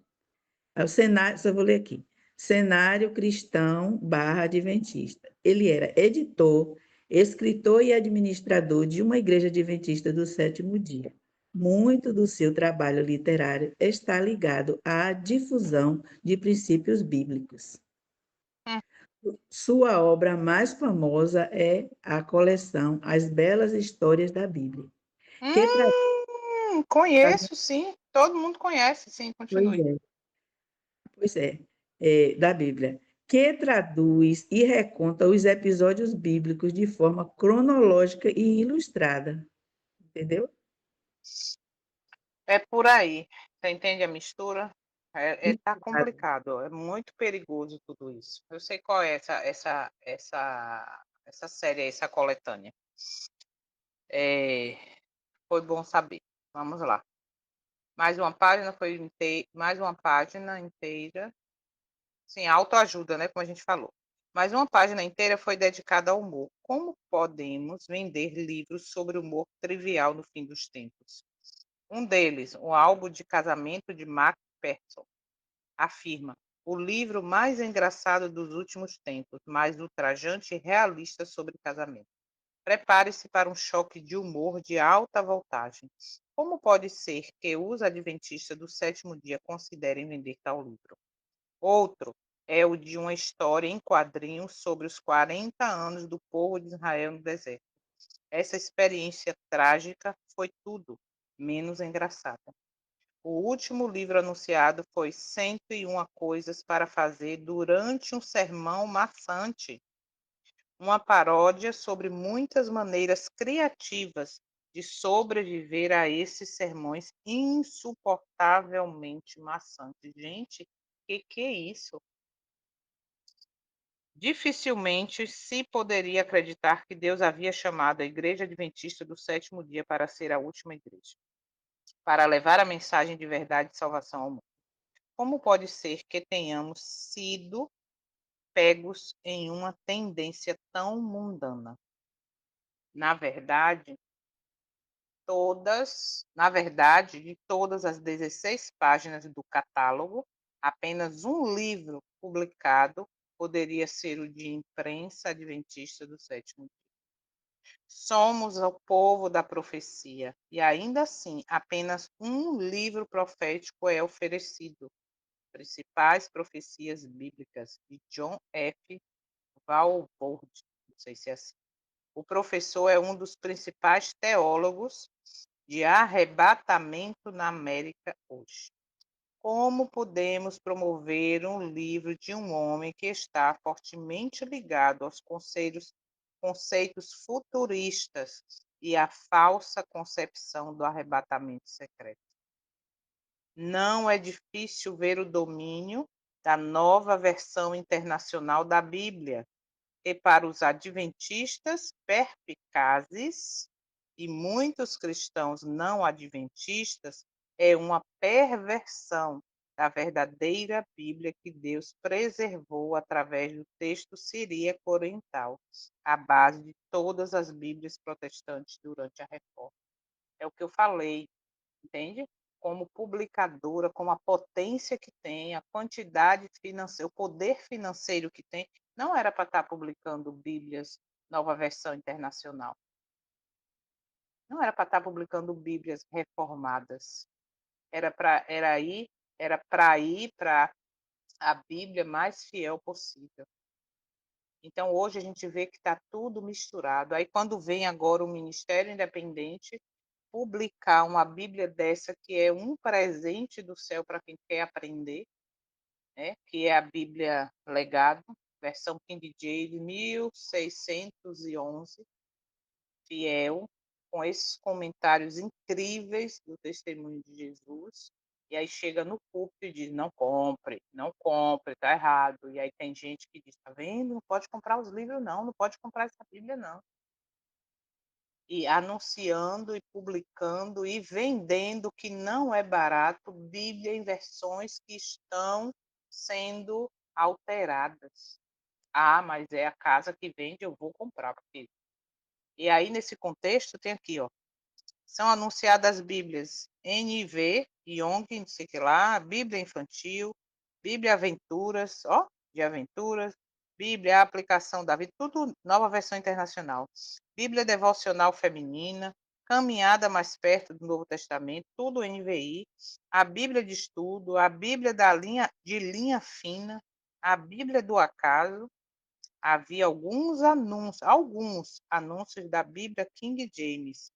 É o cenário, só vou ler aqui. Cenário cristão barra adventista. Ele era editor, escritor e administrador de uma igreja adventista do sétimo dia. Muito do seu trabalho literário está ligado à difusão de princípios bíblicos. Hum, Sua obra mais famosa é a coleção As Belas Histórias da Bíblia, que traduz, conheço, sim. Todo mundo conhece, sim. pois Continue. é, pois é, da Bíblia, que traduz e reconta os episódios bíblicos de forma cronológica e ilustrada, entendeu? É por aí. Você entende a mistura? Tá Misturado. complicado. É muito perigoso tudo isso. Eu sei qual é essa série, essa coletânea. É, foi bom saber. Vamos lá. Mais uma página inteira. Sim, autoajuda, né? Como a gente falou. Mais uma página inteira foi dedicada ao humor. Como podemos vender livros sobre humor trivial no fim dos tempos? Um deles, o álbum de casamento de Mark Persson, afirma: o livro mais engraçado dos últimos tempos, mais ultrajante e realista sobre casamento. Prepare-se para um choque de humor de alta voltagem. Como pode ser que os adventistas do sétimo dia considerem vender tal livro? Outro é o de uma história em quadrinhos sobre os 40 anos do povo de Israel no deserto. Essa experiência trágica foi tudo menos engraçada. O último livro anunciado foi 101 Coisas para Fazer durante um sermão maçante, uma paródia sobre muitas maneiras criativas de sobreviver a esses sermões insuportavelmente maçantes. Gente, que é isso? Dificilmente se poderia acreditar que Deus havia chamado a Igreja Adventista do sétimo dia para ser a última igreja, para levar a mensagem de verdade e salvação ao mundo. Como pode ser que tenhamos sido pegos em uma tendência tão mundana? Na verdade, de todas as 16 páginas do catálogo, apenas um livro publicado poderia ser o de imprensa adventista do sétimo dia. Somos o povo da profecia, e ainda assim, apenas um livro profético é oferecido. Principais profecias bíblicas, de John F. Walvoord, não sei se é assim. O professor é um dos principais teólogos de arrebatamento na América hoje. Como podemos promover um livro de um homem que está fortemente ligado aos conceitos futuristas e à falsa concepção do arrebatamento secreto? Não é difícil ver o domínio da nova versão internacional da Bíblia, e para os adventistas perspicazes e muitos cristãos não adventistas, é uma perversão da verdadeira Bíblia que Deus preservou através do texto siríaco oriental, a base de todas as Bíblias protestantes durante a Reforma. É o que eu falei, entende? Como publicadora, como a potência que tem, a quantidade financeira, o poder financeiro que tem, não era para estar publicando Bíblias, nova versão internacional. Não era para estar publicando Bíblias reformadas. Era para ir para a Bíblia mais fiel possível. Então, hoje a gente vê que está tudo misturado. Aí, quando vem agora o Ministério Independente publicar uma Bíblia dessa, que é um presente do céu para quem quer aprender, né? Que é a Bíblia Legado, versão King James 1611, fiel, com esses comentários incríveis do testemunho de Jesus. E aí chega no púlpito e diz: não compre, não compre, tá errado. E aí tem gente que diz: tá vendo? Não pode comprar os livros, não, não pode comprar essa Bíblia, não. E anunciando e publicando e vendendo, que não é barato, Bíblia em versões que estão sendo alteradas. Ah, mas é a casa que vende, eu vou comprar. Porque... E aí, nesse contexto, tem aqui, ó, são anunciadas Bíblias NIV, Young, não sei o que lá, Bíblia Infantil, Bíblia Aventuras, ó, de aventuras, Bíblia Aplicação da Vida, tudo nova versão internacional. Bíblia Devocional Feminina, Caminhada Mais Perto do Novo Testamento, tudo NVI, a Bíblia de Estudo, a Bíblia de linha fina, a Bíblia do Acaso. Havia alguns anúncios da Bíblia King James,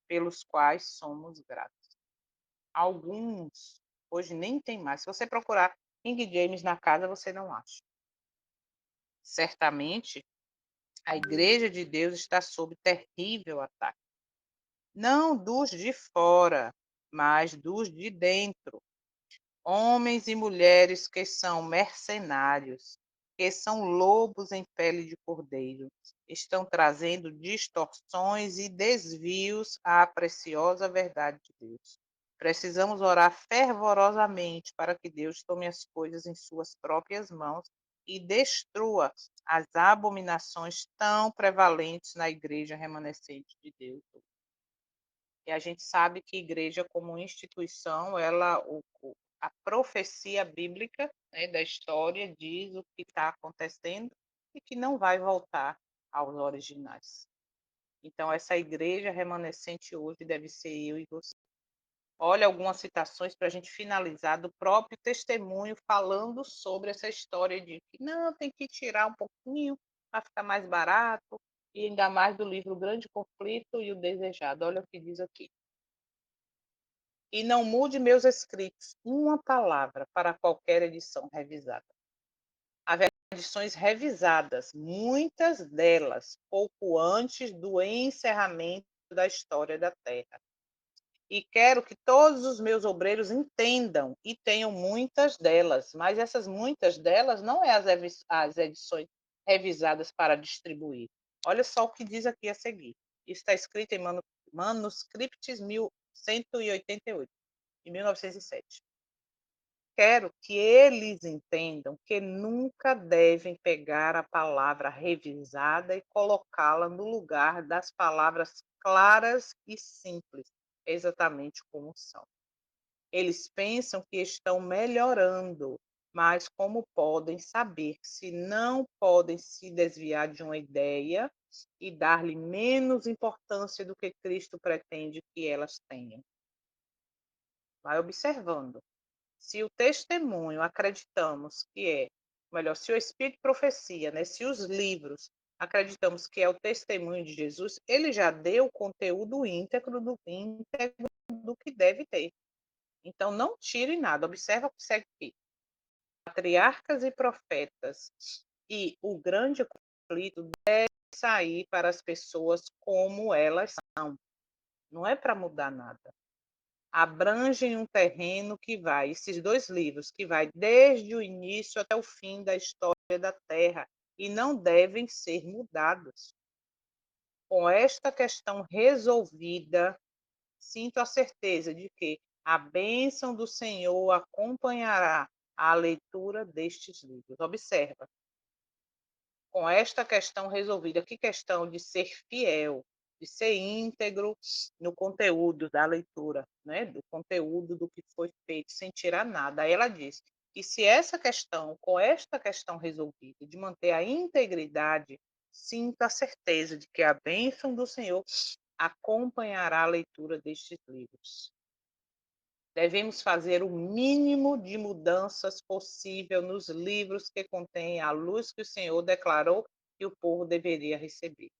pelos quais somos gratos. Alguns, hoje nem tem mais. Se você procurar King James na casa, você não acha. Certamente, a Igreja de Deus está sob terrível ataque. Não dos de fora, mas dos de dentro. Homens e mulheres que são mercenários, que são lobos em pele de cordeiro, estão trazendo distorções e desvios à preciosa verdade de Deus. Precisamos orar fervorosamente para que Deus tome as coisas em suas próprias mãos e destrua as abominações tão prevalentes na igreja remanescente de Deus. E a gente sabe que igreja como instituição, a profecia bíblica, né, da história diz o que está acontecendo e que não vai voltar aos originais. Então, essa igreja remanescente hoje deve ser eu e você. Olha algumas citações para a gente finalizar do próprio testemunho falando sobre essa história de que não, tem que tirar um pouquinho para ficar mais barato, e ainda mais do livro Grande Conflito e o Desejado. Olha o que diz aqui. E não mude meus escritos uma palavra para qualquer edição revisada. Haverá edições revisadas, muitas delas pouco antes do encerramento da história da Terra. E quero que todos os meus obreiros entendam e tenham muitas delas, mas essas muitas delas não é as edições revisadas para distribuir. Olha só o que diz aqui a seguir. Isso está escrito em Manuscripts 1188 de 1907. Quero que eles entendam que nunca devem pegar a palavra revisada e colocá-la no lugar das palavras claras e simples, exatamente como são. Eles pensam que estão melhorando, mas como podem saber se não podem se desviar de uma ideia e dar-lhe menos importância do que Cristo pretende que elas tenham. Vai observando. Se o testemunho acreditamos que é, melhor, se o Espírito de profecia, né, se os livros acreditamos que é o testemunho de Jesus, ele já deu o conteúdo íntegro do que deve ter. Então, não tire nada. Observa o que segue aqui. Patriarcas e profetas e o grande conflito deve sair para as pessoas como elas são. Não é para mudar nada. Abrangem um terreno que vai, esses dois livros, que vai desde o início até o fim da história da Terra e não devem ser mudados. Com esta questão resolvida, sinto a certeza de que a bênção do Senhor acompanhará a leitura destes livros. Observa, com esta questão resolvida, que questão de ser fiel, de ser íntegro no conteúdo da leitura, né? Do conteúdo do que foi feito, sem tirar nada. Aí ela diz que se essa questão, com esta questão resolvida, de manter a integridade, sinto a certeza de que a bênção do Senhor acompanhará a leitura destes livros. Devemos fazer o mínimo de mudanças possível nos livros que contêm a luz que o Senhor declarou que o povo deveria receber.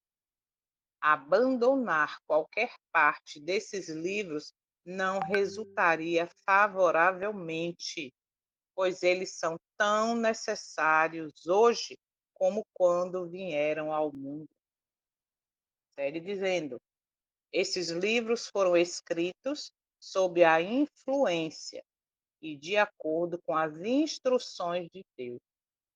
Abandonar qualquer parte desses livros não resultaria favoravelmente, pois eles são tão necessários hoje como quando vieram ao mundo. Segue dizendo: esses livros foram escritos sob a influência e de acordo com as instruções de Deus,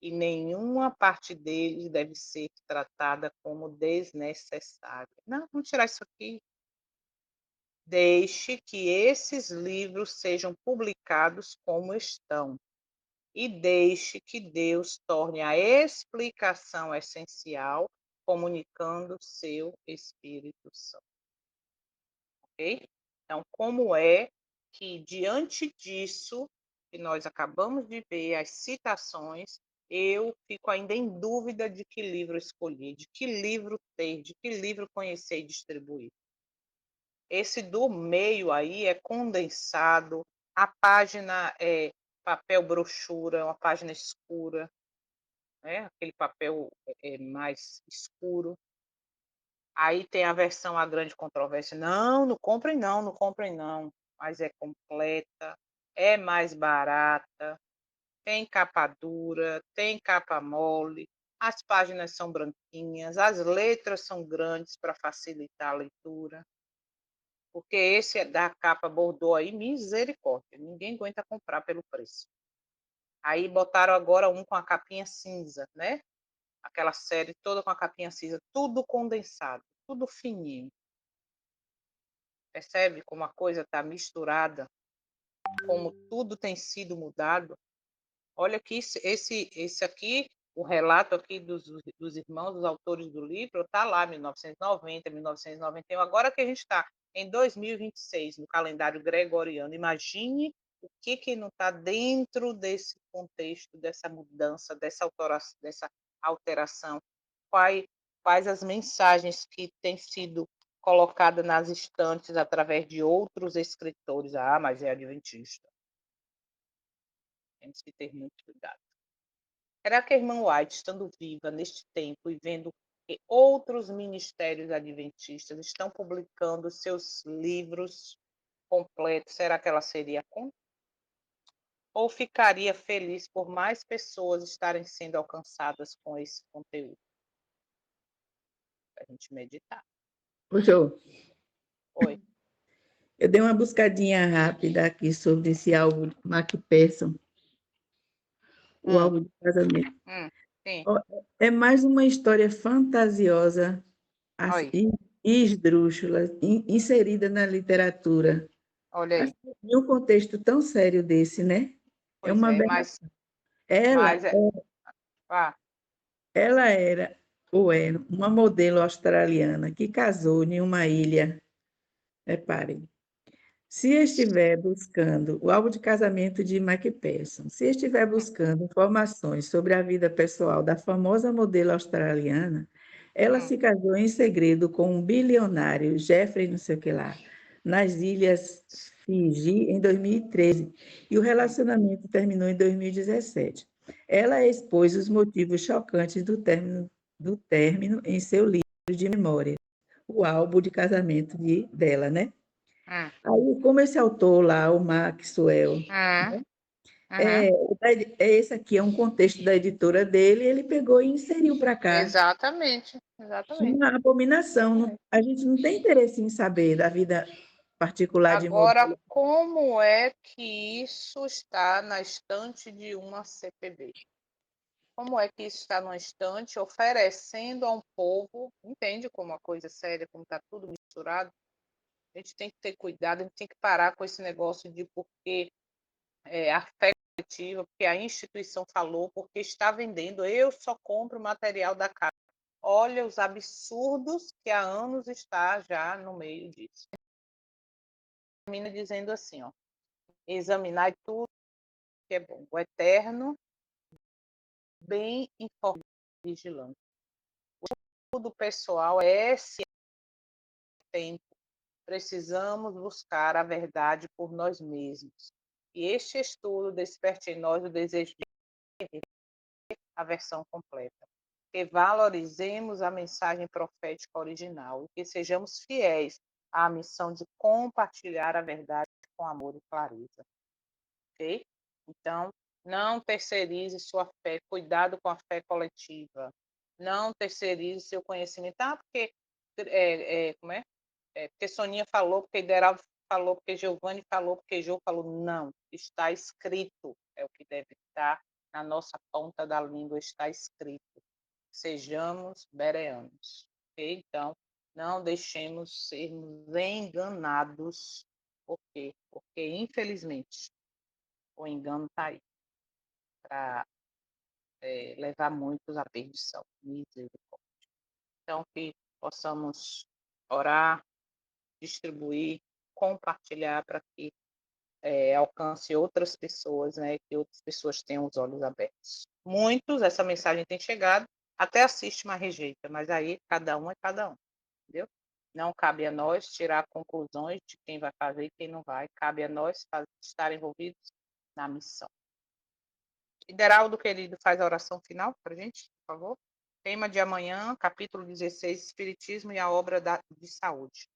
e nenhuma parte deles deve ser tratada como desnecessária. Não, vamos tirar isso aqui. Deixe que esses livros sejam publicados como estão, e deixe que Deus torne a explicação essencial, comunicando seu Espírito Santo. Ok? Então, como é que, diante disso, que nós acabamos de ver, as citações, eu fico ainda em dúvida de que livro escolher, de que livro ter, de que livro conhecer e distribuir. Esse do meio aí é condensado, a página é papel brochura, uma página escura, né? Aquele papel mais escuro. Aí tem a versão A Grande Controvérsia. Não, não comprem não, não comprem não. Mas é completa, é mais barata, tem capa dura, tem capa mole, as páginas são branquinhas, as letras são grandes para facilitar a leitura. Porque esse é da capa bordô aí, misericórdia, ninguém aguenta comprar pelo preço. Aí botaram agora um com a capinha cinza, né? Aquela série toda com a capinha cinza, tudo condensado, tudo fininho. Percebe como a coisa está misturada, como tudo tem sido mudado? Olha que esse aqui, o relato aqui dos irmãos, dos autores do livro, está lá, 1990, 1991. Agora que a gente está em 2026, no calendário gregoriano, imagine o que não está dentro desse contexto, dessa mudança, dessa alteração. Quais as mensagens que têm sido colocada nas estantes através de outros escritores. Ah, mas é adventista. Temos que ter muito cuidado. Será que a irmã White, estando viva neste tempo e vendo que outros ministérios adventistas estão publicando seus livros completos, será que ela seria contra? Ou ficaria feliz por mais pessoas estarem sendo alcançadas com esse conteúdo? Para a gente meditar. Ô, Jô, Oi. eu dei uma buscadinha rápida aqui sobre esse álbum de Mark Persson, o Hum, álbum de casamento. sim. Ó, é mais uma história fantasiosa assim, Oi. e esdrúxula, inserida na literatura. Olha Assim, aí. em um contexto tão sério desse, né? É Pois uma é, bela... mas Ela, é. Ah, ela era, ou é, uma modelo australiana que casou em uma ilha, reparem. Se estiver buscando o álbum de casamento de Mike Persson, se estiver buscando informações sobre a vida pessoal da famosa modelo australiana, Ela se casou em segredo com um bilionário, Jeffrey não sei o que lá, nas Ilhas Fiji, em 2013, e o relacionamento terminou em 2017. Ela expôs os motivos chocantes do término em seu livro de memórias, o álbum de casamento dela, né? Hum, Aí, como esse autor lá, o Maxwell, hum, uhum. é, esse aqui é um contexto da editora dele, ele pegou e inseriu para cá. Exatamente, exatamente, Uma abominação. exatamente. A gente não tem interesse em saber da vida particular de Agora, modelo. como é que isso está na estante de uma CPB? Como é que isso está numa estante oferecendo a um povo, entende como a coisa é séria, como está tudo misturado? A gente tem que ter cuidado, a gente tem que parar com esse negócio de porque a fé coletiva, porque a instituição falou, porque está vendendo, eu só compro material da casa. Olha os absurdos que há anos está já no meio disso. Termina dizendo assim, ó, examinar tudo que é bom, o eterno, bem informado e vigilante. O estudo pessoal é esse tempo. Precisamos buscar a verdade por nós mesmos. E este estudo desperte em nós o desejo de entender a versão completa. Que valorizemos a mensagem profética original e que sejamos fiéis à missão de compartilhar a verdade com amor e clareza. Ok? Então, não terceirize sua fé, cuidado com a fé coletiva. Não terceirize seu conhecimento. Ah, porque como é? Porque Soninha falou, porque Ideraldo falou, porque Giovanni falou, porque Jô falou. Não, está escrito. É o que deve estar na nossa ponta da língua, está escrito. Sejamos bereanos. Ok? Então, não deixemos sermos enganados. Por quê? Porque, infelizmente, o engano está aí para levar muitos à perdição. Misericórdia. Então, que possamos orar, distribuir, compartilhar para que alcance outras pessoas, né? Que outras pessoas tenham os olhos abertos. Muitos, essa mensagem tem chegado, até assiste, mas rejeita, mas aí cada um é cada um, entendeu? Não cabe a nós tirar conclusões de quem vai fazer e quem não vai. Cabe a nós estar envolvidos na missão. Ideraldo, querido, faz a oração final para a gente, por favor. Tema de amanhã, capítulo 16, Espiritismo e a obra de saúde.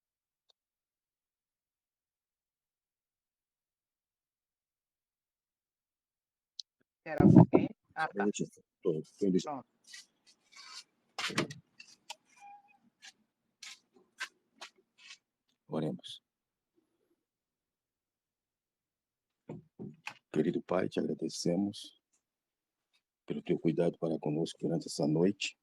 Ideraldo, quem? Ah, Só um tá. minutinho. Pronto. Oremos. Querido Pai, te agradecemos pelo teu cuidado para conosco durante essa noite,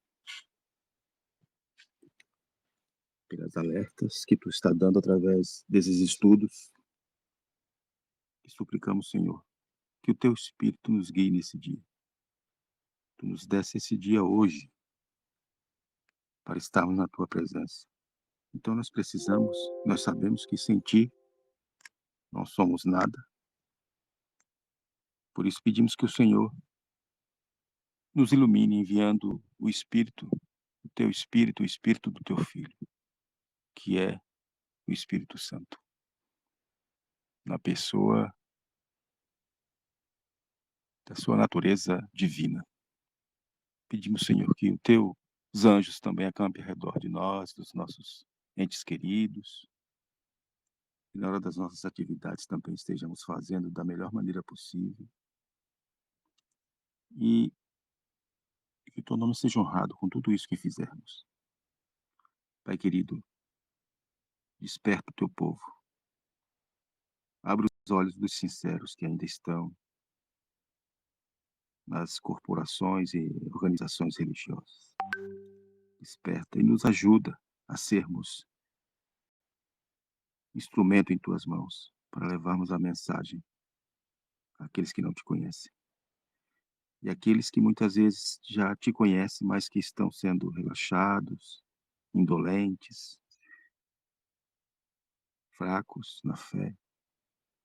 pelas alertas que tu está dando através desses estudos. E suplicamos, Senhor, que o teu Espírito nos guie nesse dia. Tu nos desse esse dia hoje para estarmos na tua presença. Então nós sabemos que sem ti não somos nada. Por isso pedimos que o Senhor nos ilumine enviando o Espírito, o teu Espírito, o Espírito do teu Filho, que é o Espírito Santo, na pessoa da sua natureza divina. Pedimos, Senhor, que os teus anjos também acampem ao redor de nós, dos nossos entes queridos, e na hora das nossas atividades também estejamos fazendo da melhor maneira possível, e que o teu nome seja honrado com tudo isso que fizermos. Pai querido, desperta o teu povo, abre os olhos dos sinceros que ainda estão nas corporações e organizações religiosas. Desperta e nos ajuda a sermos instrumento em tuas mãos para levarmos a mensagem àqueles que não te conhecem. E aqueles que muitas vezes já te conhecem, mas que estão sendo relaxados, indolentes, fracos na fé,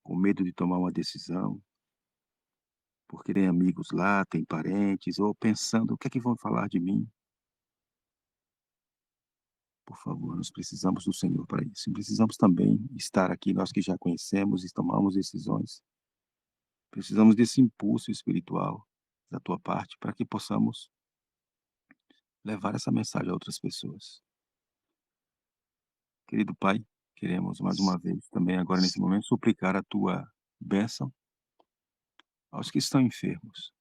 com medo de tomar uma decisão, porque tem amigos lá, tem parentes, ou pensando o que é que vão falar de mim. Por favor, nós precisamos do Senhor para isso. E precisamos também estar aqui, nós que já conhecemos e tomamos decisões. Precisamos desse impulso espiritual da tua parte para que possamos levar essa mensagem a outras pessoas. Querido Pai, queremos mais uma vez também agora nesse momento suplicar a tua bênção aos que estão enfermos.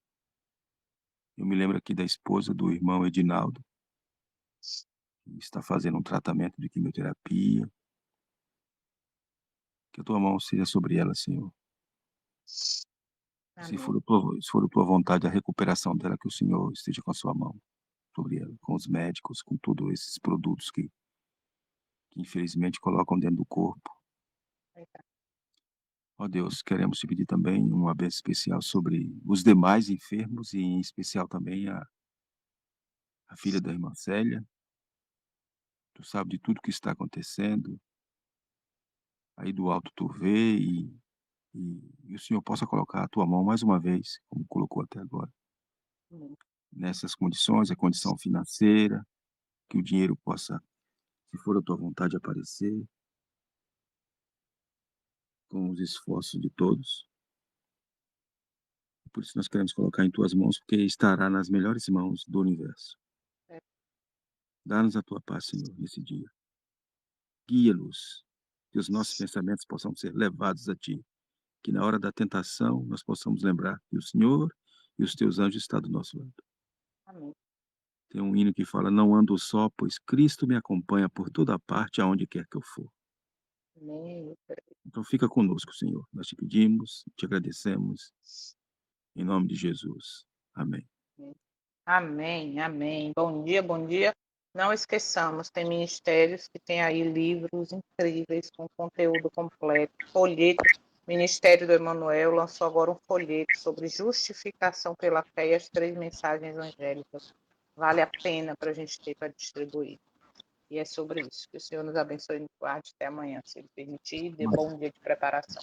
Eu me lembro aqui da esposa do irmão Edinaldo, que está fazendo um tratamento de quimioterapia. Que a tua mão seja sobre ela, Senhor. Se Amém. for a tua vontade, a recuperação dela, que o Senhor esteja com a sua mão sobre ela, com os médicos, com todos esses produtos que infelizmente colocam dentro do corpo. Ó Deus, queremos te pedir também uma bênção especial sobre os demais enfermos e em especial também a filha da irmã Célia. Tu sabe de tudo que está acontecendo. Aí do alto tu vê e o Senhor possa colocar a tua mão mais uma vez, como colocou até agora. Amém. Nessas condições, a condição financeira, que o dinheiro possa, se for a tua vontade, aparecer, com os esforços de todos. Por isso nós queremos colocar em tuas mãos, porque estará nas melhores mãos do universo. Dá-nos a tua paz, Senhor, nesse dia. Guia-nos, que os nossos pensamentos possam ser levados a ti, que na hora da tentação nós possamos lembrar que o Senhor e os teus anjos estão do nosso lado. Amém. Tem um hino que fala: não ando só, pois Cristo me acompanha por toda parte, aonde quer que eu for. Amém. Então fica conosco, Senhor. Nós te pedimos, te agradecemos, em nome de Jesus. Amém. Amém, amém. Bom dia, bom dia. Não esqueçamos, tem ministérios que têm aí livros incríveis com conteúdo completo, folheto. Ministério do Emanuel lançou agora um folheto sobre justificação pela fé e as 3 mensagens angélicas. Vale a pena para a gente ter para distribuir. E é sobre isso. Que o Senhor nos abençoe e nos guarde até amanhã, se Ele permitir. Dê bom dia de preparação.